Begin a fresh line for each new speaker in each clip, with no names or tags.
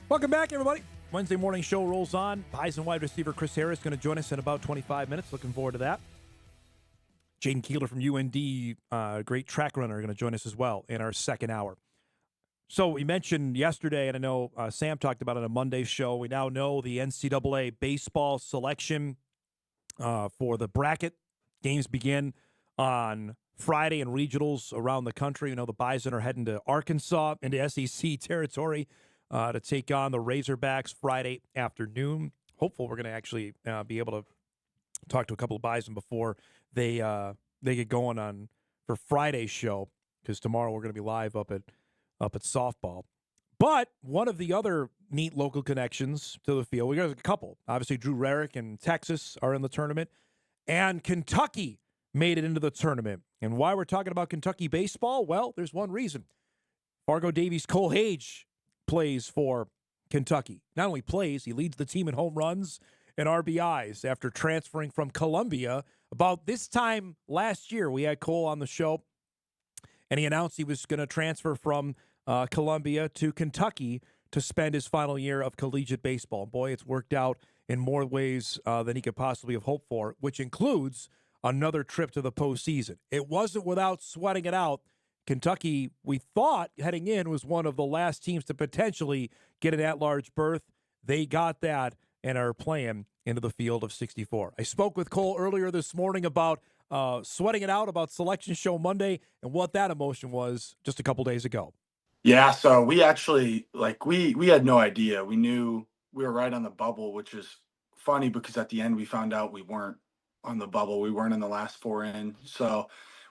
Welcome back, everybody. Wednesday morning show rolls on. Bison wide receiver Chris Harris going to join us in about 25 minutes. Looking forward to that. Jaden Keeler from UND, great track runner, going to join us as well in our second hour. So we mentioned yesterday, and I know Sam talked about it on a Monday show, we now know the NCAA baseball selection for the bracket. Games begin on Friday in regionals around the country. You know, the Bison are heading to Arkansas, into SEC territory, to take on the Razorbacks Friday afternoon. Hopeful we're going to actually be able to talk to a couple of Bison before they get going on for Friday's show, because tomorrow we're going to be live up at softball. But one of the other neat local connections to the field, we got a couple. Obviously, Drew Rarick and Texas are in the tournament, and Kentucky made it into the tournament. And why we're talking about Kentucky baseball? Well, there's one reason. Fargo Davies Cole Hage plays for Kentucky. Not only plays, he leads the team in home runs and RBIs after transferring from Columbia. About this time last year, we had Cole on the show, and he announced he was going to transfer from Columbia to Kentucky to spend his final year of collegiate baseball. Boy, it's worked out in more ways than he could possibly have hoped for, which includes another trip to the postseason. It wasn't without sweating it out. Kentucky, we thought heading in, was one of the last teams to potentially get an at-large berth. They got that and are playing into the field of 64. I spoke with Cole earlier this morning about sweating it out, about Selection Show Monday, and what that emotion was just a couple days ago.
Yeah, so we actually we had no idea. We knew we were right on the bubble, which is funny because at the end we found out we weren't on the bubble. We weren't in the last four in. So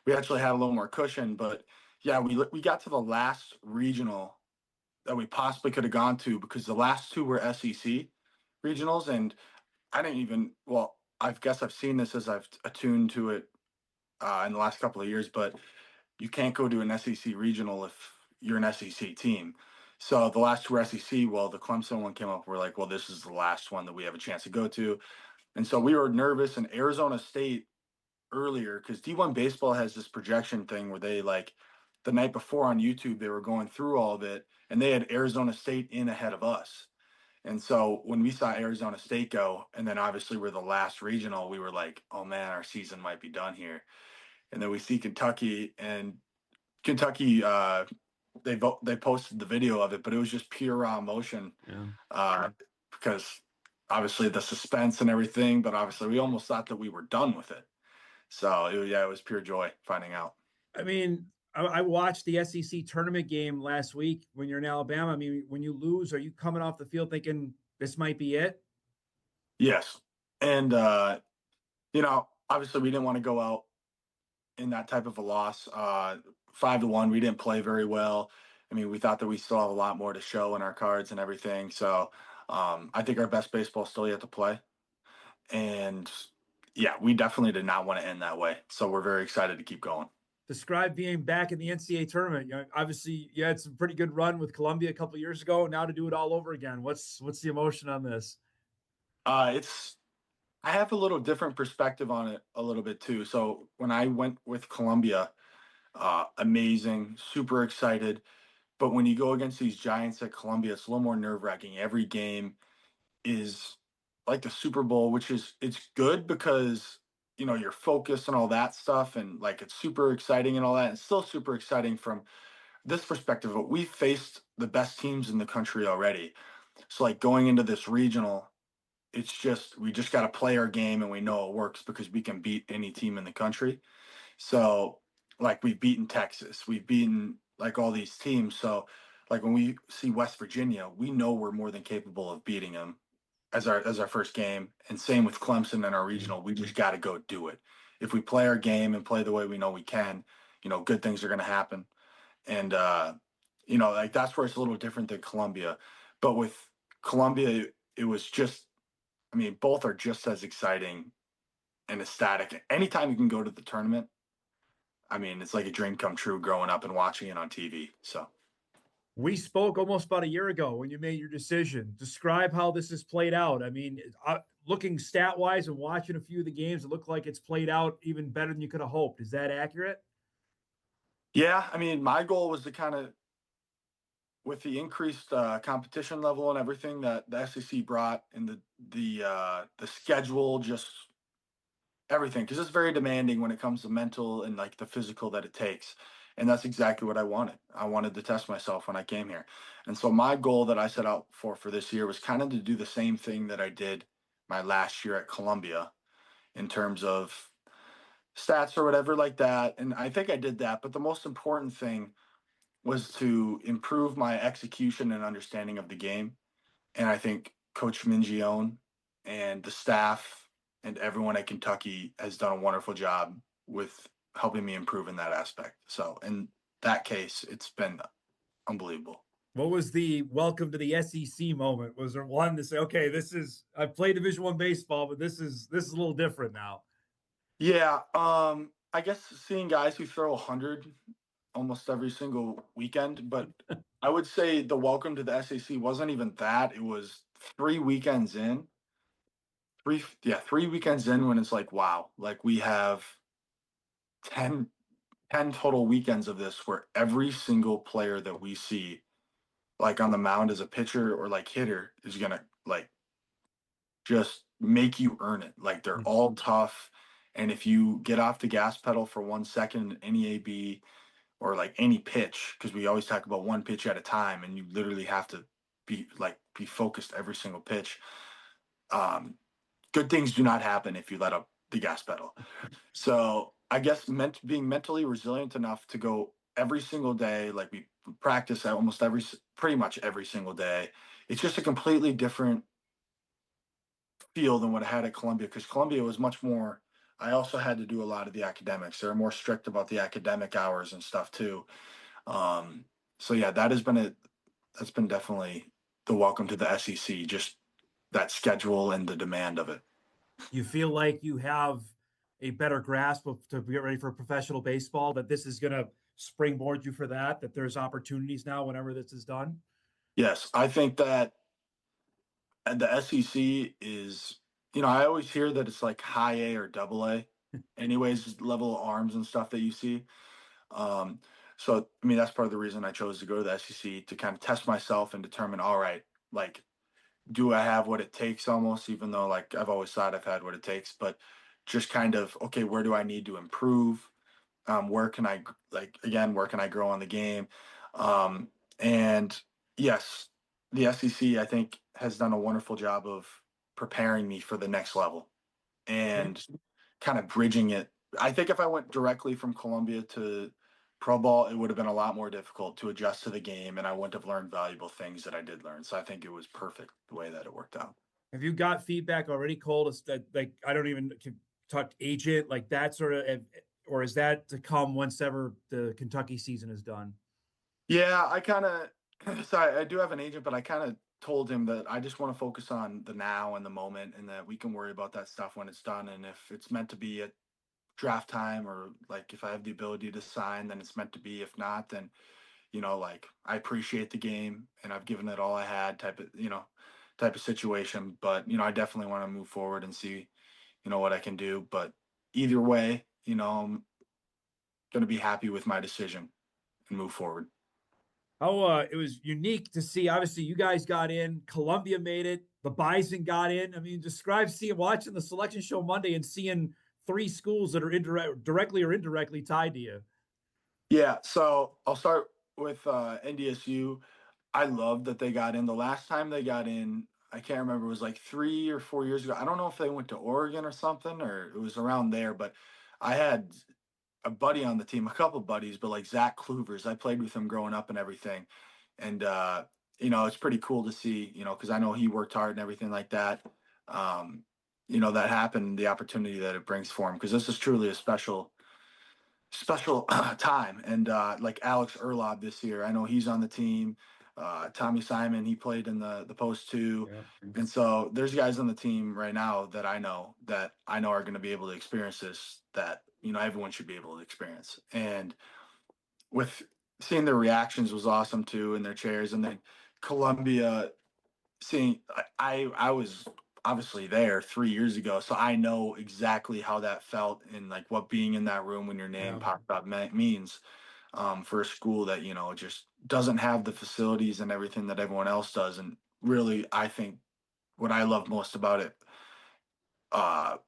we actually had a little more cushion, but yeah, we got to the last regional that we possibly could have gone to because the last two were SEC regionals, and I didn't even well, I guess I've seen this as I've attuned to it in the last couple of years, but you can't go to an SEC regional if you're an SEC team. So the last two were SEC. Well, the Clemson one came up. We're like, well, this is the last one that we have a chance to go to. And so we were nervous. And Arizona State earlier, because D1 baseball has this projection thing where they the night before on YouTube, they were going through all of it and they had Arizona State in ahead of us. And so when we saw Arizona State go, and then obviously we're the last regional, we were like, oh man, our season might be done here. And then we see Kentucky, and Kentucky, they posted the video of it, but it was just pure raw emotion. Yeah. Because obviously the suspense and everything, but obviously we almost thought that we were done with it. So it was pure joy finding out.
I mean, I watched the SEC tournament game last week when you're in Alabama. I mean, when you lose, are you coming off the field thinking this might be it?
Yes. And, obviously we didn't want to go out in that type of a loss. 5-1, we didn't play very well. I mean, we thought that we still have a lot more to show in our cards and everything. So I think our best baseball is still yet to play. And yeah, we definitely did not want to end that way. So we're very excited to keep going.
Describe being back in the NCAA tournament. Obviously, you had some pretty good run with Columbia a couple of years ago. Now to do it all over again, what's the emotion on this?
I have a little different perspective on it a little bit too. So when I went with Columbia, amazing, super excited. But when you go against these giants at Columbia, it's a little more nerve wracking. Every game is like the Super Bowl, which it's good because you're focused and all that stuff, and like it's super exciting and all that. And still super exciting from this perspective. But we faced the best teams in the country already. So like going into this regional, we just got to play our game and we know it works because we can beat any team in the country. So like we've beaten Texas, we've beaten like all these teams. So like when we see West Virginia, we know we're more than capable of beating them as our first game. And same with Clemson and our regional. We just got to go do it. If we play our game and play the way we know we can, good things are going to happen. And like that's where it's a little different than Columbia. But with Columbia, it was just, I mean, both are just as exciting and ecstatic. Anytime you can go to the tournament, I mean, it's like a dream come true growing up and watching it on TV. So
we spoke almost about a year ago when you made your decision. Describe how this has played out. I mean, looking stat wise and watching a few of the games, it looked like it's played out even better than you could have hoped. Is that accurate?
Yeah, I mean, my goal was to kind of with the increased competition level and everything that the SEC brought, and the schedule, just everything, because it's very demanding when it comes to mental and like the physical that it takes. And that's exactly what I wanted. I wanted to test myself when I came here. And so my goal that I set out for this year was kind of to do the same thing that I did my last year at Columbia in terms of stats or whatever like that. And I think I did that. But the most important thing was to improve my execution and understanding of the game. And I think Coach Mingione and the staff and everyone at Kentucky has done a wonderful job with helping me improve in that aspect. So in that case, it's been unbelievable.
What was the welcome to the SEC moment? Was there one to say, okay, I've played Division I baseball, but this is a little different now?
Yeah, I guess seeing guys who throw 100 almost every single weekend, but I would say the welcome to the SEC wasn't even that. It was 3 weekends in. 3 weekends in when it's like, wow, like we have 10 10 total weekends of this where every single player that we see like on the mound as a pitcher or like hitter is gonna like just make you earn it. Like they're all tough. And if you get off the gas pedal for 1 second in any AB or like any pitch, because we always talk about one pitch at a time and you literally have to be focused every single pitch. Um, Good things do not happen if you let up the gas pedal. So I guess being mentally resilient enough to go every single day, like we practice almost pretty much every single day. It's just a completely different feel than what I had at Columbia, because Columbia was much more. I also had to do a lot of the academics. They're more strict about the academic hours and stuff too. Um, so yeah, that's been definitely the welcome to the SEC. Just that schedule and the demand of it.
You feel like you have a better grasp of to get ready for professional baseball, that this is going to springboard you for that there's opportunities now whenever this is done?
Yes, I think that the SEC is, I always hear that it's like high A or double A, anyways, level of arms and stuff that you see. Um, so, I mean, that's part of the reason I chose to go to the SEC to kind of test myself and determine, all right, like, do I have what it takes almost, even though like I've always thought I've had what it takes, but just kind of, okay, where do I need to improve? Where can I where can I grow on the game? Um, and yes, the SEC I think has done a wonderful job of preparing me for the next level and kind of bridging it. I think if I went directly from Columbia to pro ball, it would have been a lot more difficult to adjust to the game, and I wouldn't have learned valuable things that I did learn. So I think it was perfect the way that it worked out.
Have you got feedback already, Cole? That like I don't even talk agent like that sort of, or is that to come once ever the Kentucky season is done?
Yeah, I kind of, so I do have an agent, but I kind of told him that I just want to focus on the now and the moment, and that we can worry about that stuff when it's done. And if it's meant to be at draft time, or like if I have the ability to sign, then it's meant to be. If not, then, like I appreciate the game and I've given it all I had type of situation. But, I definitely want to move forward and see, what I can do. But either way, I'm going to be happy with my decision and move forward.
How it was unique to see. Obviously, you guys got in. Columbia made it. The Bison got in. I mean, describe watching the selection show Monday and seeing three schools that are directly or indirectly tied to you.
Yeah, so I'll start with NDSU. I love that they got in. The last time they got in, I can't remember, it was like 3 or 4 years ago. I don't know if they went to Oregon or something, or it was around there, but I had a buddy on the team, a couple buddies, but like Zach Kluvers, I played with him growing up and everything. And, it's pretty cool to see, because I know he worked hard and everything like that. Um, that happened, the opportunity that it brings for him, because this is truly a special time. And like Alex Erlob this year, I know he's on the team. Tommy Simon, he played in the post too.
Yeah.
And so there's guys on the team right now that I know are going to be able to experience this, that, everyone should be able to experience. And with seeing their reactions was awesome too in their chairs. And then Columbia, seeing, I was obviously there 3 years ago, so I know exactly how that felt and like what being in that room when your name
Yeah.
popped up means. for a school that, just doesn't have the facilities and everything that everyone else does. And really, I think what I love most about it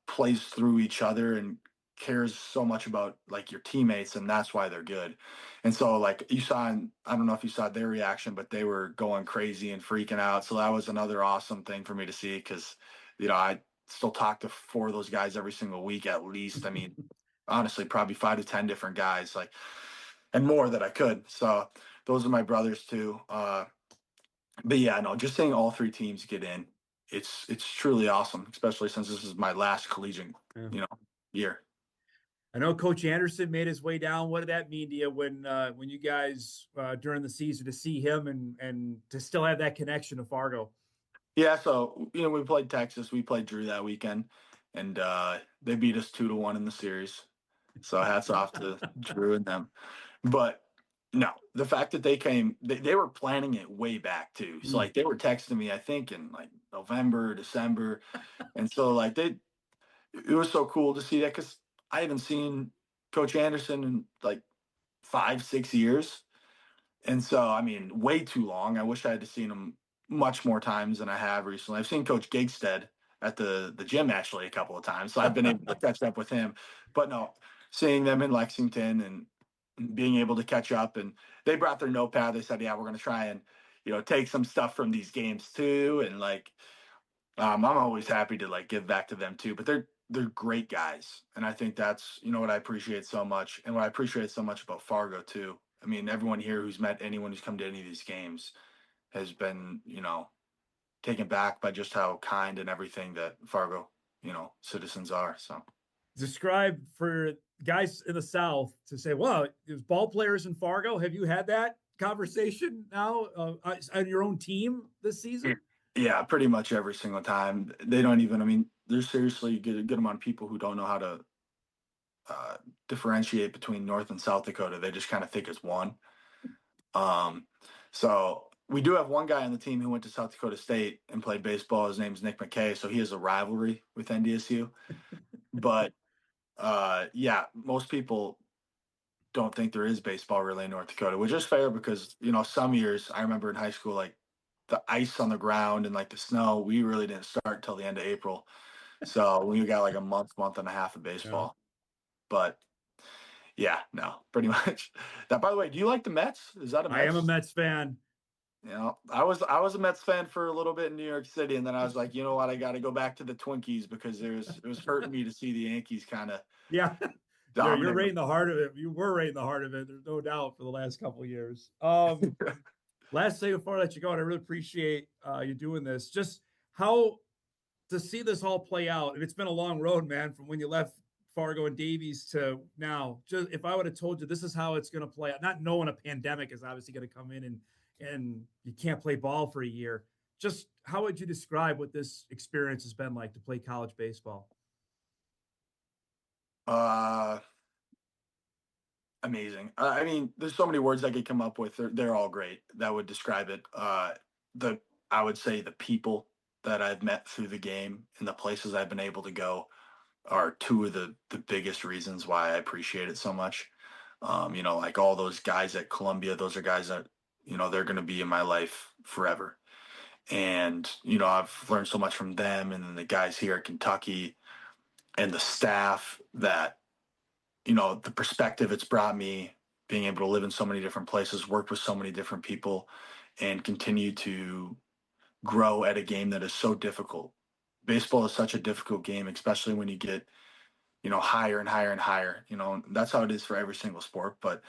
plays through each other and cares so much about like your teammates, and that's why they're good. And so like you saw, I don't know if you saw their reaction, but they were going crazy and freaking out. So that was another awesome thing for me to see because I still talk to four of those guys every single week at least. I mean, honestly, probably 5 to 10 different guys, like, and more that I could. So those are my brothers too. But yeah, no, just seeing all three teams get in, it's truly awesome, especially since this is my last collegiate,
Yeah.
Year.
I know Coach Anderson made his way down. What did that mean to you when you guys during the season to see him and to still have that connection to Fargo?
Yeah, so we played Texas, we played Drew that weekend, and they beat us 2-1 in the series. So hats off to Drew and them. But no, the fact that they came, they were planning it way back too. So like they were texting me, I think in like November, December, and so like it was so cool to see that because I haven't seen Coach Anderson in like 5, 6 years. And so, I mean, way too long. I wish I had seen him much more times than I have recently. I've seen Coach Gigstead at the gym actually a couple of times, so I've been able to catch up with him. But no, seeing them in Lexington and being able to catch up, and they brought their notepad. They said, "Yeah, we're going to try and take some stuff from these games too." And like, I'm always happy to like give back to them too. But they're great guys, and I think that's what I appreciate so much, and what I appreciate so much about Fargo too. I mean, everyone here who's met anyone who's come to any of these games has been, taken back by just how kind and everything that Fargo, citizens are. So
Describe for guys in the South to say, "Well, there's ball players in Fargo." Have you had that conversation now on your own team this season?
yeah, pretty much every single time. They don't even. I mean, there's seriously a good amount of people who don't know how to differentiate between North and South Dakota. They just kind of think it's one. Um, so we do have one guy on the team who went to South Dakota State and played baseball. His name's Nick McKay, so he has a rivalry with NDSU. But yeah, most people don't think there is baseball really in North Dakota, which is fair because some years I remember in high school, like the ice on the ground and like the snow, we really didn't start till the end of April. So we got like a month and a half of baseball. But yeah, no, pretty much. That, by the way, do you like the Mets? Is that a
I am a
Mets?
Mets fan.
I was a Mets fan for a little bit in New York City, and then I was like, you know what, I got to go back to the Twinkies because it was hurting me to see the Yankees kind of
Yeah. You're right
dominate.
in the heart of it. You were right in the heart of it. There's no doubt for the last couple of years. Last thing before I let you go, and I really appreciate you doing this. Just how to see this all play out, and it's been a long road, man, from when you left Fargo and Davies to now. Just if I would have told you this is how it's going to play out, not knowing a pandemic is obviously going to come in and you can't play ball for a year. Just how would you describe what this experience has been like to play college baseball?
Uh, Amazing. I mean, there's so many words I could come up with. They're all great. That would describe it. The I would say the people that I've met through the game and the places I've been able to go are two of the biggest reasons why I appreciate it so much. Like all those guys at Columbia, those are guys that they're going to be in my life forever. And I've learned so much from them, and then the guys here at Kentucky and the staff that the perspective it's brought me, being able to live in so many different places, work with so many different people, and continue to grow at a game that is so difficult. Baseball is such a difficult game, especially when you get, higher and higher and higher. That's how it is for every single sport. But,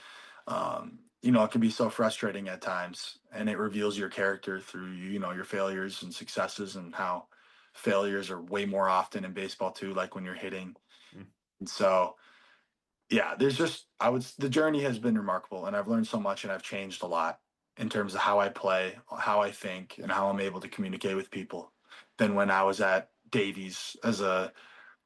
it can be so frustrating at times, and it reveals your character through, your failures and successes, and how failures are way more often in baseball too, like when you're hitting. And so, yeah, the journey has been remarkable, and I've learned so much, and I've changed a lot in terms of how I play, how I think, and how I'm able to communicate with people than when I was at Davies as a,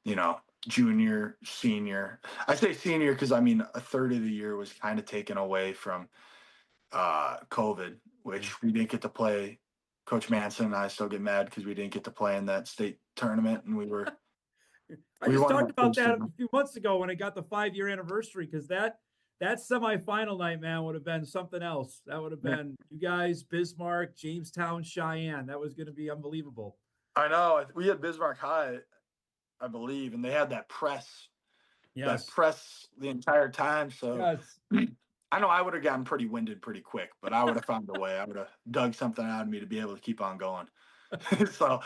you know, junior, senior. I say senior because I mean a third of the year was kind of taken away from COVID, which we didn't get to play. Coach Manson and I still get mad because we didn't get to play in that state tournament, and
I
we
just
won
talked
that
about
first
that
year.
a few months ago when it got the 5-year anniversary because that that semifinal night, man, would have been something else. That would have been you guys, Bismarck, Jamestown, Cheyenne. That was going to be unbelievable.
I know. We had Bismarck High, I believe, and they had that press
Yes.
the entire time. So
Yes.
I know I would have gotten pretty winded pretty quick, but I would have found a way. I would have dug something out of me to be able to keep on going. So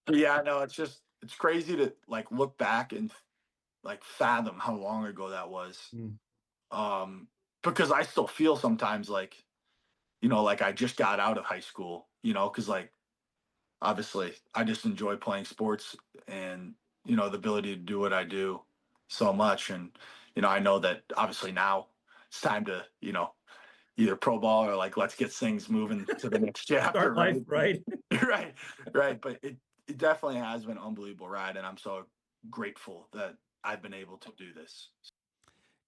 yeah, I know it's crazy to like look back and like fathom how long ago that was. Because I still feel sometimes like, like I just got out of high school, because like obviously I just enjoy playing sports and, the ability to do what I do so much. And, I know that obviously now it's time to, either pro ball or like, let's get things moving to the next chapter.
Start life, right?
Right. But it definitely has been an unbelievable ride. And I'm so grateful that I've been able to do this.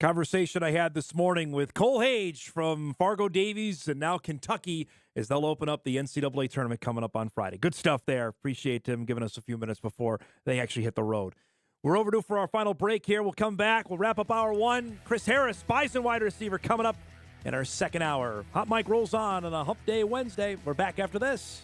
Conversation I had this morning with Cole Hage from Fargo Davies and now Kentucky as they'll open up the NCAA tournament coming up on Friday. Good stuff there. Appreciate him giving us a few minutes before they actually hit the road. We're overdue for our final break here. We'll come back. We'll wrap up hour one. Chris Harris, Bison wide receiver, coming up in our second hour. Hot Mic rolls on a Hump Day Wednesday. We're back after this.